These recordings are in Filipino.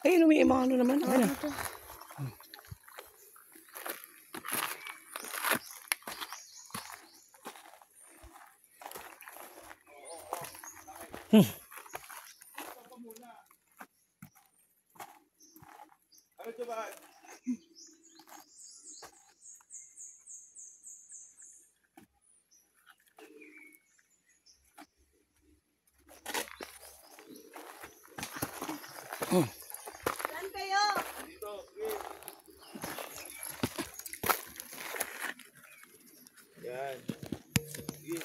Ayun, may mga ano naman. Ayun. Ano coba? Saan kayo? Dito, sige. Yan. Sige.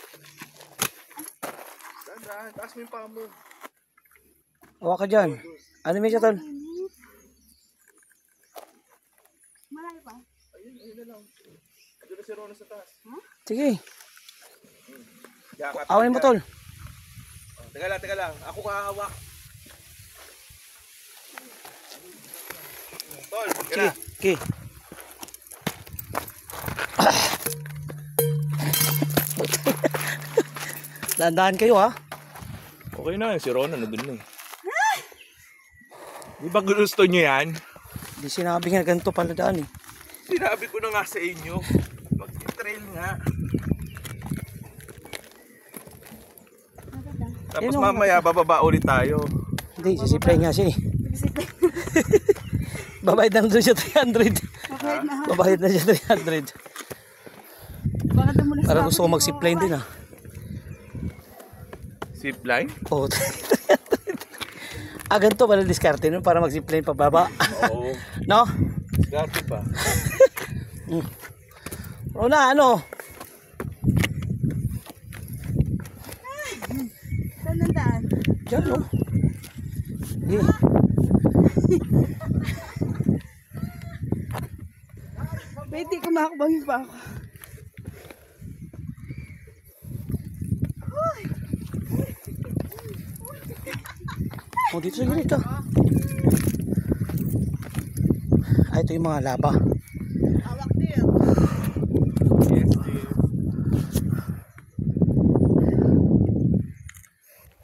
Dahan, taas mo yung paa mo. Hawa ka dyan. Ano may siya, tol? Malayo pa? Ayun na lang. Doon na si Rona sa taas. Sige. Yakap. Awanin mo, tol. Teka lang. Ako kahawak. Tol, Sige. Okay. Dahan-dahan kayo, ha? okay na, si Rona na dun na eh. Di ba gusto nyo yan? Hindi sinabi nga ganito pala daan, eh. Sinabi ko na nga sa inyo. Mag-trail nga. Tapos Ayun, mamaya bababa ulit tayo. Hindi, sisiplay nga siya, eh. Babayad na doon siya 300. Babayad na siya 300. Baka dumulas Parang gusto ko mag-zipline din, ha? Zipline? Oo. Ganito pala diskarte nun para mag-zipline pababa. Oo. No? Gati pa. Una, ano? Saan ang daan? Diyan, no? Yeah. Pwede kumakabang pa ako. Oh, dito sa gilid, ah. Ito yung mga laba. Hawak din. Yes, dear.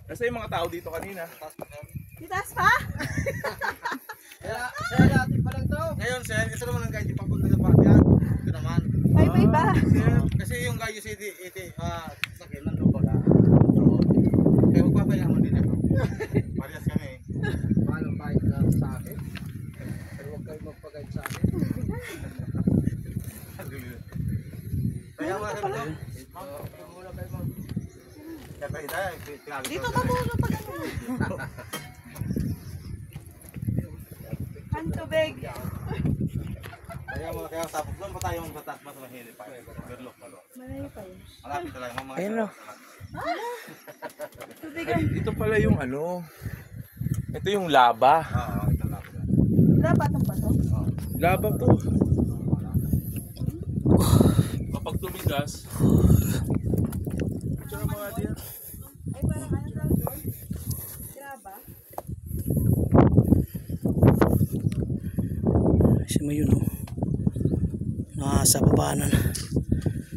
Nasa yung mga tao dito kanina? Itaas pa? Sir, natin pa lang to. Ngayon, sir, ito naman ang guide papunta sa Pakyan. Ito naman. Bye-bye ba? Kasi yung guide sa sakyan ng lubaga. Kaya magpapayaman din ito. Parehas kami. Paano guide ka sa akin? Pero huwag kayo magpa-guide sa akin. Kaya mga ito. Mula kayo mo. Dito ka muna pag ano. Ang tubig. Kaya mga kaya tapos doon pa tayo magbatas mas mahirap pa. Overlook pa doon. Malayo pa yun. Malapit na lang mga Ayun, no? Tubig Ay, ang... ito pala yung ano. Ito yung laba. Oo, ito lang. Dapat ang bato? Laba to. Kapag tumigas. Tsaka mga diyan. Ay parang ano tawag doon? Siraba? Kasi may yun, oh. Nasa babaanan.